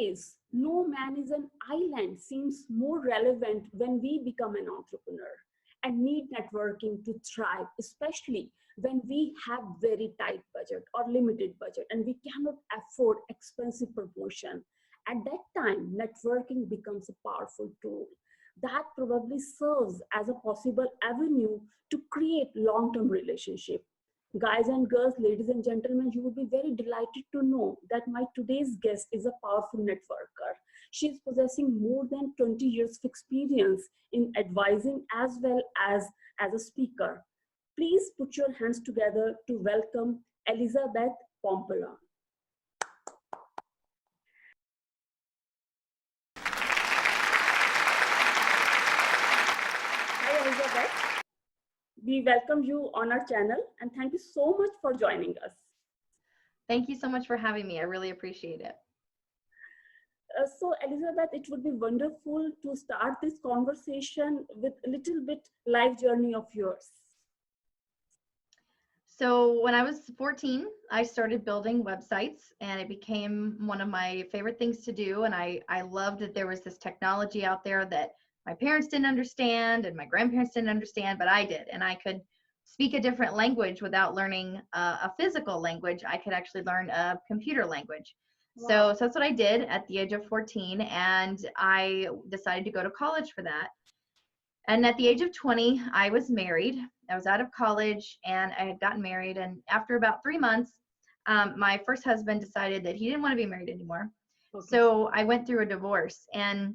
phrase, no man is an island, seems more relevant when we become an entrepreneur and need networking to thrive, especially when we have very tight budget or limited budget and we cannot afford expensive promotion. At that time, networking becomes a powerful tool that probably serves as a possible avenue to create long-term relationship. Guys and girls, ladies and gentlemen, you will be very delighted to know that my today's guest is a powerful networker. She is possessing more than 20 years of experience in advising as well as a speaker. Please put your hands together to welcome Elizabeth Pomperon. Hi, Elizabeth. We welcome you on our channel and thank you so much for joining us. Thank you so much for having me. I really appreciate it. So Elizabeth, it would be wonderful to start this conversation with a little bit life journey of yours. So when I was 14, I started building websites and it became one of my favorite things to do. And I loved that there was this technology out there that my parents didn't understand and my grandparents didn't understand, but I did. And I could speak a different language without learning a physical language. I could actually learn a computer language. Wow. So that's what I did at the age of 14. And I decided to go to college for that. And at the age of 20, I was married. I was out of college and I had gotten married. And after about 3 months, my first husband decided that he didn't want to be married anymore. Okay. So I went through a divorce, and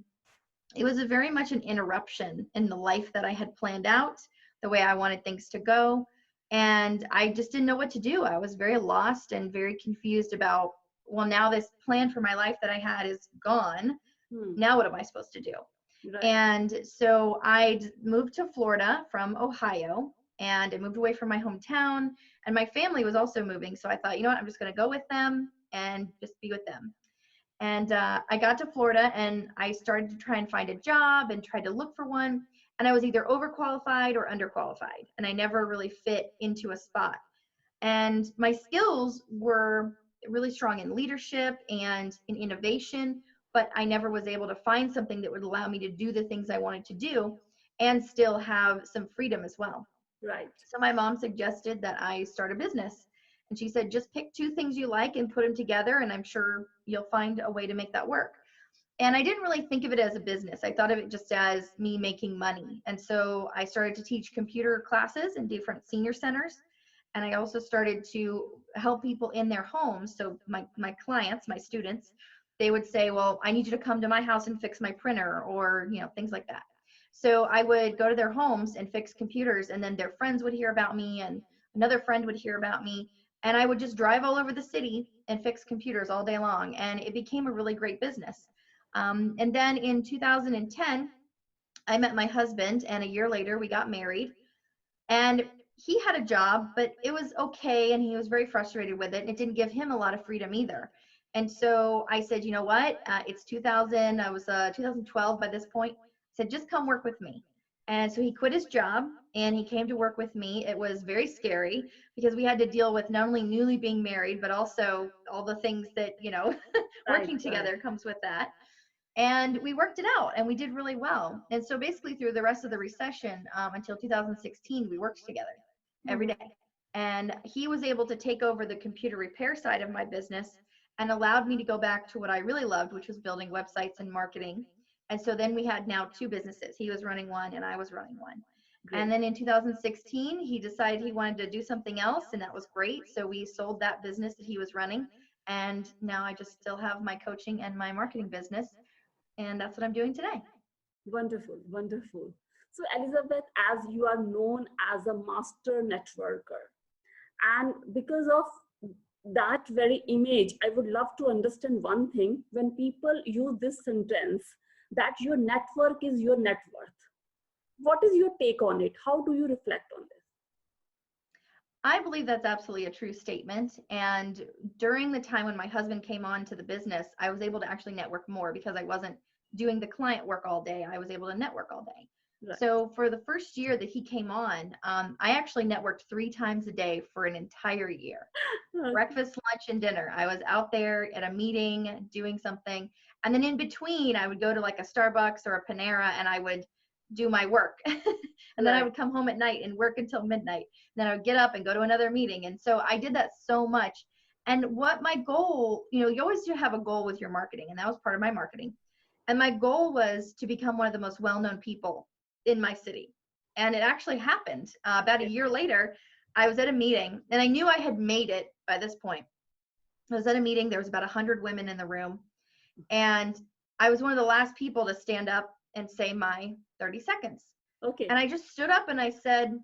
it was very much an interruption in the life that I had planned out, the way I wanted things to go. And I just didn't know what to do. I was very lost and very confused about, well, now this plan for my life that I had is gone. Now what am I supposed to do? Right. And so I moved to Florida from Ohio, and I moved away from my hometown, and my family was also moving. So I thought, you know what, I'm just going to go with them and just be with them. And I got to Florida and I started to try and find a job and tried to look for one. And I was either overqualified or underqualified, and I never really fit into a spot. And my skills were really strong in leadership and in innovation, but I never was able to find something that would allow me to do the things I wanted to do and still have some freedom as well. Right. So my mom suggested that I start a business. And she said, just pick 2 things you like and put them together, and I'm sure you'll find a way to make that work. And I didn't really think of it as a business. I thought of it just as me making money. And so I started to teach computer classes in different senior centers. And I also started to help people in their homes. So my clients, my students, they would say, well, I need you to come to my house and fix my printer, or, you know, things like that. So I would go to their homes and fix computers, and then their friends would hear about me, and another friend would hear about me. And I would just drive all over the city and fix computers all day long. And it became a really great business. And then in 2010, I met my husband, and a year later we got married. And he had a job, but it was okay, and he was very frustrated with it, and it didn't give him a lot of freedom either. And so I said, you know what, it's 2000, I was 2012 by this point. I said, just come work with me. And so he quit his job and he came to work with me. It was very scary because we had to deal with not only newly being married, but also all the things that, you know, working together comes with that. And we worked it out and we did really well. And so basically through the rest of the recession until 2016, we worked together every day. And he was able to take over the computer repair side of my business and allowed me to go back to what I really loved, which was building websites and marketing. And so then we had now 2 businesses. He was running one and I was running one. Great. And then in 2016, he decided he wanted to do something else, and that was great. So we sold that business that he was running. And now I just still have my coaching and my marketing business. And that's what I'm doing today. Wonderful, wonderful. So Elizabeth, as you are known as a master networker, and because of that very image, I would love to understand one thing. When people use this sentence, that your network is your net worth, what is your take on it? How do you reflect on this? I believe that's absolutely a true statement. And during the time when my husband came on to the business, I was able to actually network more because I wasn't doing the client work all day. I was able to network all day. Right. So for the first year that he came on, I actually networked 3 times a day for an entire year. Breakfast, lunch, and dinner. I was out there at a meeting doing something. And then in between, I would go to like a Starbucks or a Panera and I would do my work. And then I would come home at night and work until midnight. Then I would get up and go to another meeting. And so I did that so much. And what my goal, you always do have a goal with your marketing. And that was part of my marketing. And my goal was to become one of the most well-known people in my city. And it actually happened. About a year later, I was at a meeting and I knew I had made it by this point. I was at a meeting. There was about 100 women in the room. And I was one of the last people to stand up and say my 30 seconds. Okay. And I just stood up and I said,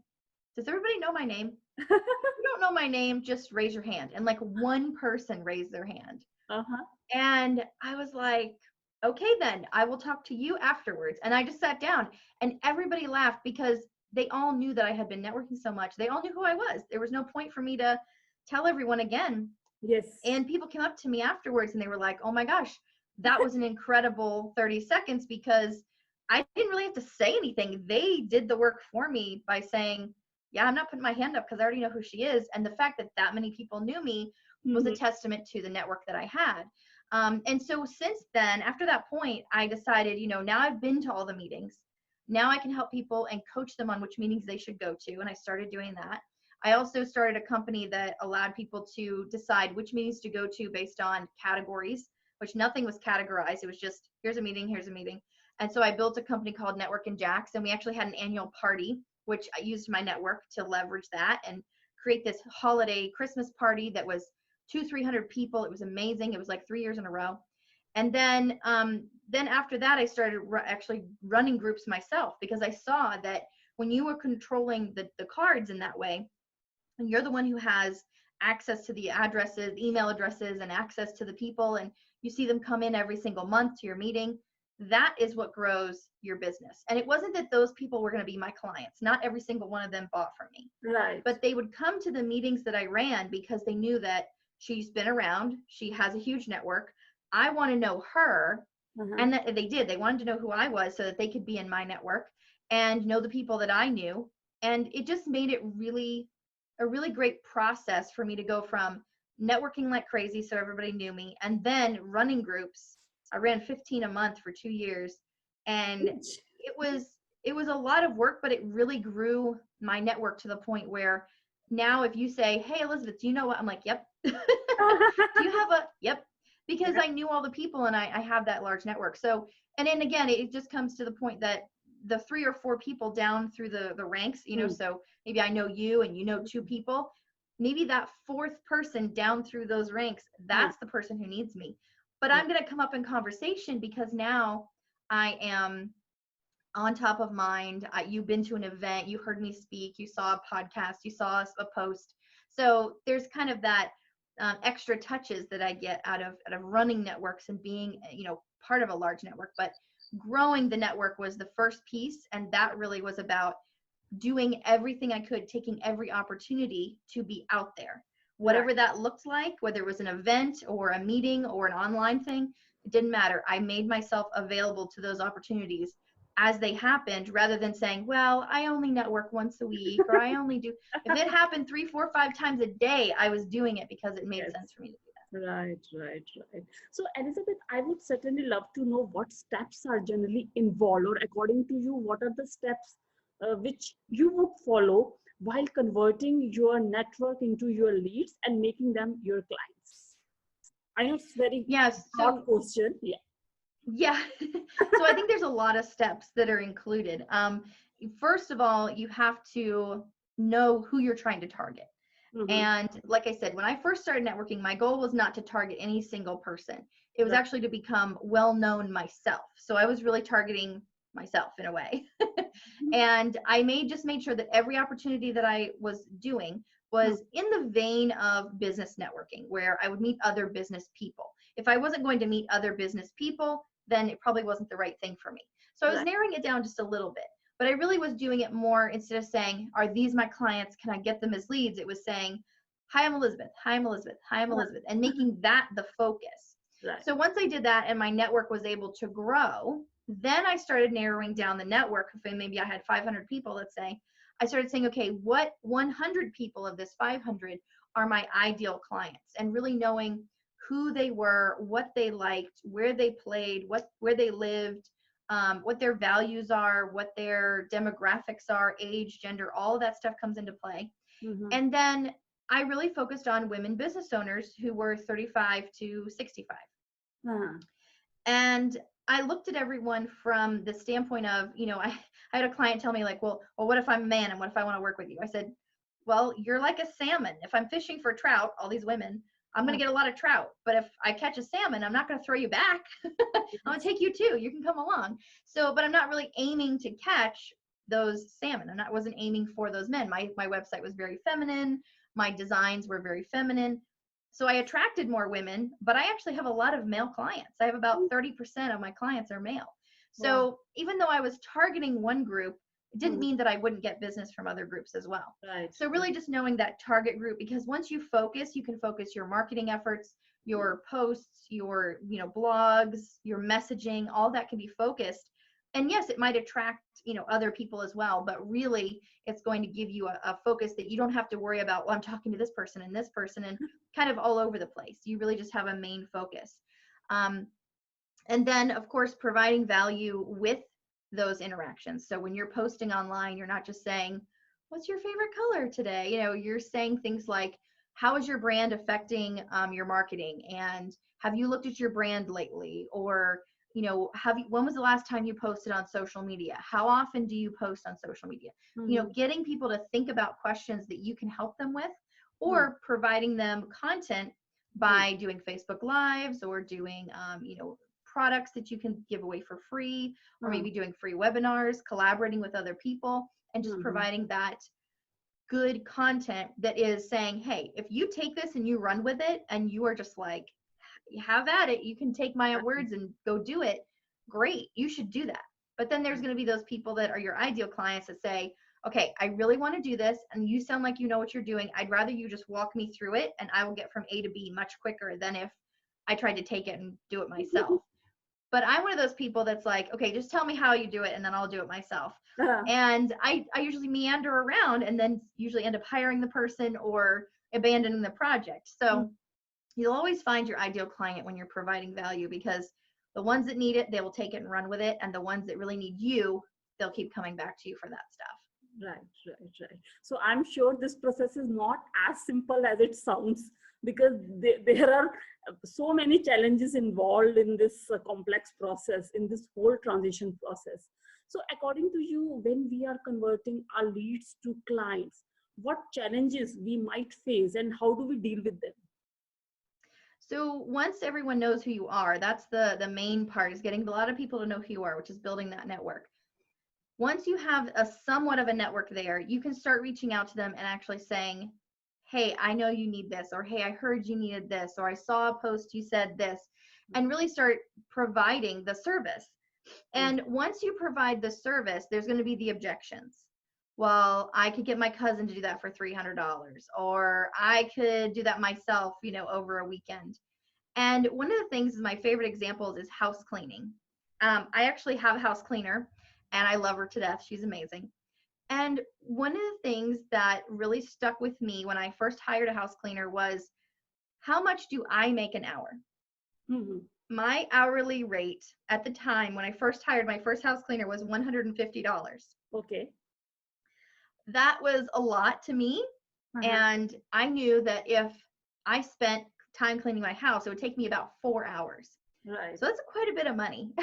does everybody know my name? If you don't know my name, just raise your hand. And like one person raised their hand. Uh-huh. And I was like, okay, then I will talk to you afterwards. And I just sat down and everybody laughed because they all knew that I had been networking so much. They all knew who I was. There was no point for me to tell everyone again. Yes. And people came up to me afterwards and they were like, oh my gosh, that was an incredible 30 seconds because I didn't really have to say anything. They did the work for me by saying, yeah, I'm not putting my hand up because I already know who she is. And the fact that that many people knew me was a testament to the network that I had. And so since then, after that point, I decided, now I've been to all the meetings. Now I can help people and coach them on which meetings they should go to. And I started doing that. I also started a company that allowed people to decide which meetings to go to based on categories, which nothing was categorized. It was just, here's a meeting, here's a meeting. And so I built a company called Network and Jacks, and we actually had an annual party, which I used my network to leverage that and create this holiday Christmas party that was 200-300 people. It was amazing. It was like 3 years in a row. And then after that, I started actually running groups myself because I saw that when you were controlling the cards in that way, and you're the one who has access to the addresses, email addresses, and access to the people, and you see them come in every single month to your meeting, that is what grows your business. And it wasn't that those people were going to be my clients. Not every single one of them bought from me. Right. But they would come to the meetings that I ran because they knew that she's been around. She has a huge network. I want to know her. And that they did. They wanted to know who I was so that they could be in my network and know the people that I knew. And it just made it a really great process for me to go from networking like crazy so everybody knew me and then running groups. I ran 15 a month for 2 years, and it was a lot of work, but it really grew my network to the point where now if you say, hey, Elizabeth, do you know what? I'm like, yep. Do you have a, yep. Because I knew all the people and I have that large network. So, and then again, it just comes to the point that the 3 or 4 people down through the ranks, so maybe I know you and you know 2 people, maybe that 4th person down through those ranks, that's the person who needs me. But I'm going to come up in conversation because now I am on top of mind. You've been to an event, you heard me speak, you saw a podcast, you saw a post. So there's kind of that extra touches that I get out of running networks and being, part of a large network. But growing the network was the first piece. And that really was about doing everything I could, taking every opportunity to be out there. Whatever that looked like, whether it was an event or a meeting or an online thing, it didn't matter. I made myself available to those opportunities as they happened rather than saying, well, I only network once a week or I only do. If it happened 3, 4, 5 times a day, I was doing it because it made sense for me to do that. Right. So Elizabeth, I would certainly love to know what steps are generally involved, or according to you, what are the steps which you would follow while converting your network into your leads and making them your clients? I know it's very hard question. Yeah. So I think there's a lot of steps that are included. First of all, you have to know who you're trying to target. And like I said, when I first started networking, my goal was not to target any single person. It was actually to become well-known myself. So I was really targeting myself in a way. And I made sure that every opportunity that I was doing was in the vein of business networking, where I would meet other business people. If I wasn't going to meet other business people, then it probably wasn't the right thing for me. So I was narrowing it down just a little bit, but I really was doing it more instead of saying, are these my clients? Can I get them as leads? It was saying, hi, I'm Elizabeth. Hi, I'm Elizabeth. Hi, I'm Elizabeth. And making that the focus. So once I did that and my network was able to grow, then I started narrowing down the network. If maybe I had 500 people, let's say, I started saying, okay, what 100 people of this 500 are my ideal clients, and really knowing who they were, what they liked, where they played, where they lived, what their values are, what their demographics are, age, gender, all of that stuff comes into play. Mm-hmm. And then I really focused on women business owners who were 35 to 65. Uh-huh. And I looked at everyone from the standpoint of, I had a client tell me like, well, what if I'm a man and what if I want to work with you? I said, well, you're like a salmon. If I'm fishing for trout, all these women, I'm going to get a lot of trout. But if I catch a salmon, I'm not going to throw you back. I'm going to take you too. You can come along. So, but I'm not really aiming to catch those salmon. Wasn't aiming for those men. My website was very feminine. My designs were very feminine. So I attracted more women, but I actually have a lot of male clients. I have about 30% of my clients are male. So even though I was targeting one group, it didn't mean that I wouldn't get business from other groups as well. Right. So really just knowing that target group, because once you focus, you can focus your marketing efforts, your posts, your blogs, your messaging, all that can be focused. And yes, it might attract other people as well, but really it's going to give you a focus that you don't have to worry about, well, I'm talking to this person and kind of all over the place. You really just have a main focus. And then of course, providing value with those interactions. So when you're posting online, you're not just saying, what's your favorite color today? You're saying things like, how is your brand affecting your marketing? And have you looked at your brand lately? Or, when was the last time you posted on social media? How often do you post on social media? Getting people to think about questions that you can help them with, or providing them content by doing Facebook Lives or doing, products that you can give away for free, or maybe doing free webinars, collaborating with other people, and just providing that good content that is saying, hey, if you take this and you run with it and you are just like, have at it, you can take my words and go do it, great, you should do that. But then there's going to be those people that are your ideal clients that say, okay, I really want to do this and you sound like you know what you're doing. I'd rather you just walk me through it and I will get from A to B much quicker than if I tried to take it and do it myself. But I'm one of those people that's like, okay, just tell me how you do it and then I'll do it myself. And I usually meander around and then usually end up hiring the person or abandoning the project. So you'll always find your ideal client when you're providing value, because the ones that need it, they will take it and run with it. And the ones that really need you, they'll keep coming back to you for that stuff. Right. So I'm sure this process is not as simple as it sounds, because there are so many challenges involved in this complex process, in this whole transition process. So according to you, when we are converting our leads to clients, what challenges we might face and how do we deal with them? So once everyone knows who you are, that's the main part, is getting a lot of people to know who you are, which is building that network. Once you have a somewhat of a network there, you can start reaching out to them and actually saying, hey, I know you need this, or hey, I heard you needed this, or I saw a post you said this, and really start providing the service. And once you provide the service, there's going to be the objections. Well, I could get my cousin to do that for $300, or I could do that myself, over a weekend. And one of the things, my favorite examples is house cleaning. I actually have a house cleaner and I love her to death. She's amazing. And one of the things that really stuck with me when I first hired a house cleaner was, how much do I make an hour? My hourly rate at the time when I first hired my first house cleaner was $150. Okay. That was a lot to me. And I knew that if I spent time cleaning my house, it would take me about 4 hours. Right. So that's quite a bit of money.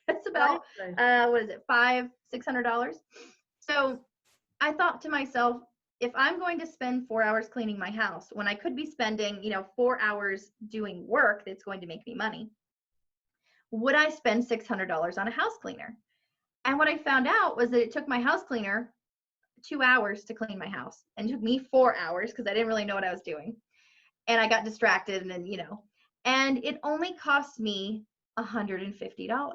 That's about, what is it, $500-$600? So I thought to myself, if I'm going to spend 4 hours cleaning my house when I could be spending, 4 hours doing work that's going to make me money, would I spend $600 on a house cleaner? And what I found out was that it took my house cleaner 2 hours to clean my house, and it took me 4 hours because I didn't really know what I was doing. And I got distracted and then, and it only cost me $150.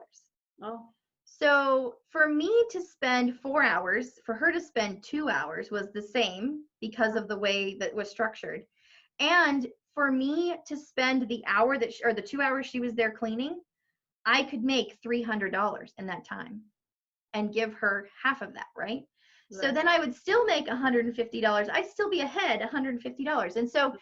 Oh. So for me to spend 4 hours, for her to spend 2 hours was the same because of the way that was structured. And for me to spend the hour or the 2 hours she was there cleaning, I could make $300 in that time and give her half of that, right? So then I would still make $150. I'd still be ahead $150. And so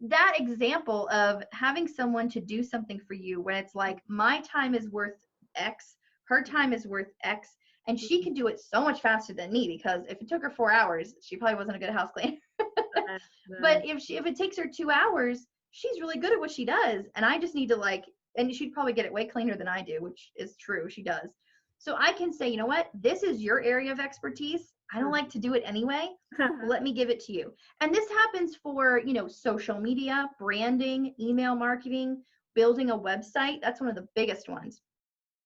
that example of having someone to do something for you when it's like, my time is worth X, her time is worth X, and she can do it so much faster than me, because if it took her 4 hours, she probably wasn't a good house cleaner. Right, right. But if it takes her 2 hours, she's really good at what she does, and I just need to like, and she'd probably get it way cleaner than I do, which is true, she does. So I can say, you know what, this is your area of expertise. I don't like to do it anyway. Let me give it to you. And this happens for, social media, branding, email marketing, building a website. That's one of the biggest ones.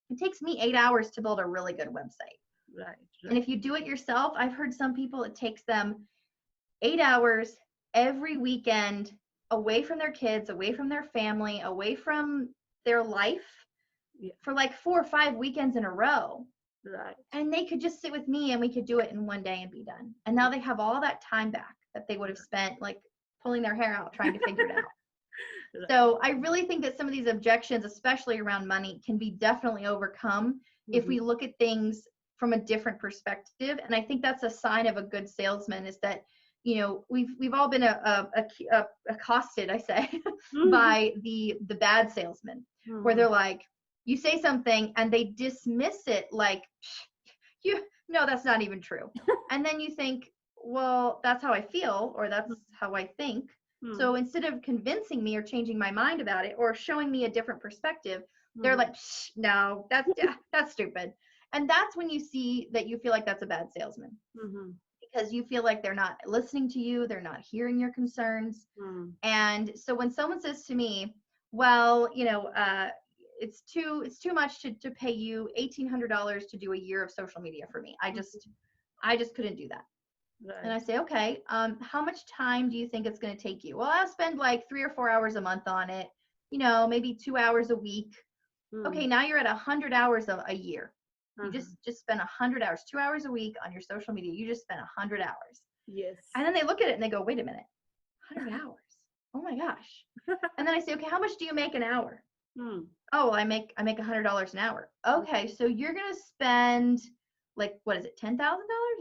It takes me 8 hours to build a really good website. Right, And if you do it yourself, I've heard some people, it takes them 8 hours every weekend, away from their kids, away from their family, away from their life, yeah, for like 4 or 5 weekends in a row. right. And they could just sit with me and we could do it in one day and be done. And now they have all that time back that they would have spent like pulling their hair out trying to figure it out. Right. So I really think that some of these objections, especially around money, can be definitely overcome if we look at things from a different perspective. And I think that's a sign of a good salesman, is that, we've all been accosted, I say, Mhm. by the bad salesman, where Mhm. they're like, you say something and they dismiss it like, no, that's not even true. And then you think, well, that's how I feel, or that's how I think. Mhm. So instead of convincing me or changing my mind about it or showing me a different perspective, they're like, no, that's stupid. And that's when you see that you feel like that's a bad salesman, Mhm. because you feel like they're not listening to you, they're not hearing your concerns. Mhm. And so when someone says to me, well, it's too much to pay you $1,800 to do a year of social media for me, I just couldn't do that. And Right. I say, okay, how much time do you think it's going to take you? Well, I'll spend like 3 or 4 hours a month on it, maybe 2 hours a week. Okay, Mhm. now you're at 100 hours a year. You Uh-huh. just spent 100 hours, 2 hours a week on your social media. You just spent 100 hours. Yes. And then they look at it and they go, wait a minute, 100 hours. Oh my gosh. And then I say, okay, how much do you make an hour? Hmm. Oh, I make $100 an hour. Okay, so you're going to spend like, what is it, $10,000?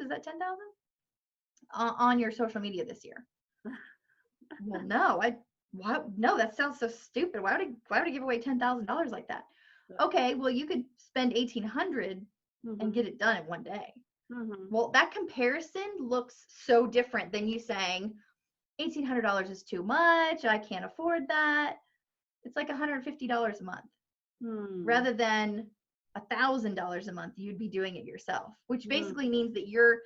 Is that 10,000 on your social media this year? Well, no, no, that sounds so stupid. Why would I give away $10,000 like that? Okay, well, you could spend 1,800 and Mhm. get it done in one day. Mhm. Well, that comparison looks so different than you saying $1,800 is too much, I can't afford that. It's like $150 a month, Hmm. rather than $1,000 a month you'd be doing it yourself, which Hmm. basically means that you're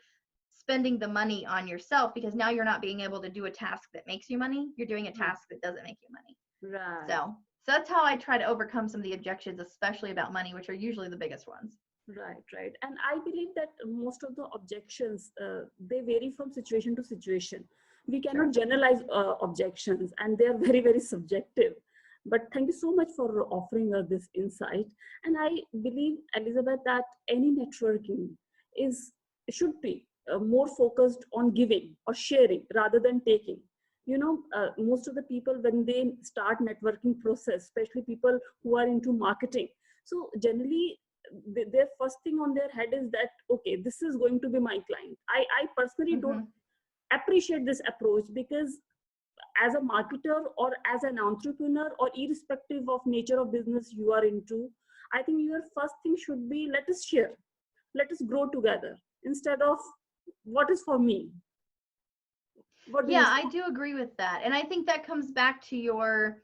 spending the money on yourself, because now you're not being able to do a task that makes you money, you're doing a Hmm. task that doesn't make you money. Right. So that's how I try to overcome some of the objections, especially about money, which are usually the biggest ones. Right, right. And I believe that most of the objections, they vary from situation to situation. We Sure. cannot generalize objections, and they are very, very subjective. But thank you so much for offering us this insight. And I believe, Elizabeth, that any networking is should be more focused on giving or sharing rather than taking. Most of the people, when they start networking process, especially people who are into marketing, so generally their first thing on their head is that, okay, this is going to be my client. I personally don't Mm-hmm. appreciate this approach, because as a marketer or as an entrepreneur, or irrespective of nature of business you are into, I think your first thing should be, let us share, let us grow together, instead of what is for me. What do you Yeah, say? I do agree with that. And I think that comes back to your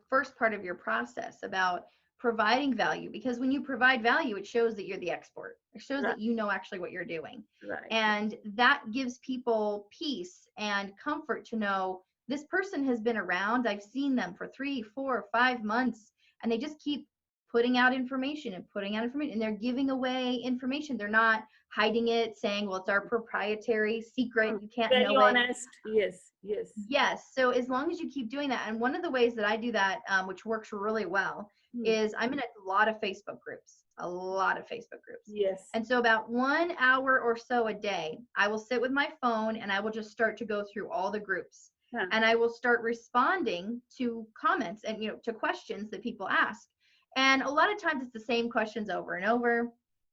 first part of your process about providing value, because when you provide value, it shows that you're the expert. It shows Right, that you know actually what you're doing. right. And that gives people peace and comfort to know this person has been around. I've seen them for 3, 4, 5 months, and they just keep putting out information and putting out information, and they're giving away information. They're not hiding it, saying, well, it's our proprietary secret, you can't Very know it. honest. Yes, yes. Yes. So as long as you keep doing that, and one of the ways that I do that, which works really well, Hmm. is I'm in a lot of Facebook groups, a lot of Facebook groups. Yes. And so about 1 hour or so a day, I will sit with my phone and I will just start to go through all the groups. Huh. And I will start responding to comments and, to questions that people ask. And a lot of times it's the same questions over and over.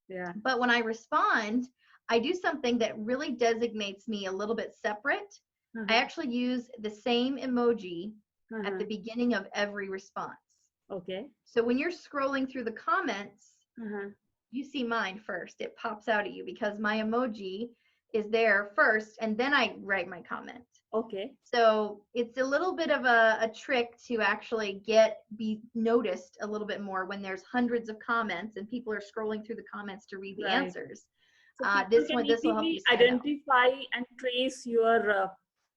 Yeah. But when I respond, I do something that really designates me a little bit separate. I Uh-huh. actually use the same emoji at the beginning of every response. Okay. So when you're scrolling through the comments, Uh-huh. you see mine first. It pops out at you because my emoji is there first, and then I write my comment. Okay. So it's a little bit of a trick to actually be noticed a little bit more when there's hundreds of comments and people are scrolling through the comments to read the Right. answers. So This can will help easily you stand out. identify and trace your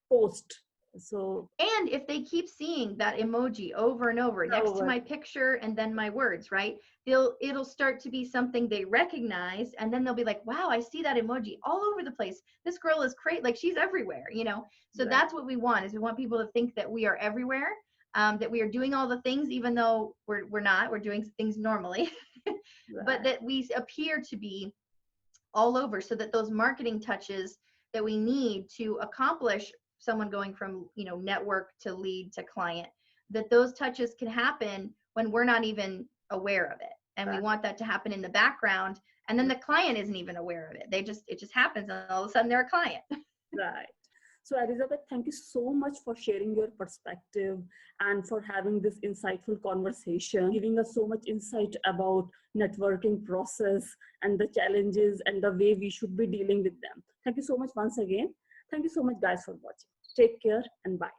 post. So, and if they keep seeing that emoji over and over next to my picture and then my words, right, it'll start to be something they recognize, and then they'll be like, wow, I see that emoji all over the place. This girl is great, like she's everywhere, you know. So right. That's what we want, is we want people to think that we are everywhere, that we are doing all the things, even though we're not. We're doing things normally, Right. but that we appear to be all over, so that those marketing touches that we need to accomplish someone going from, you know, network to lead to client, that those touches can happen when we're not even aware of it. And we want that to happen in the background, and then the client isn't even aware of it. It just happens, and all of a sudden they're a client. Right. So Elizabeth, thank you so much for sharing your perspective and for having this insightful conversation, giving us so much insight about networking process and the challenges and the way we should be dealing with them. Thank you so much once again. Thank you so much, guys, for watching. Take care and bye.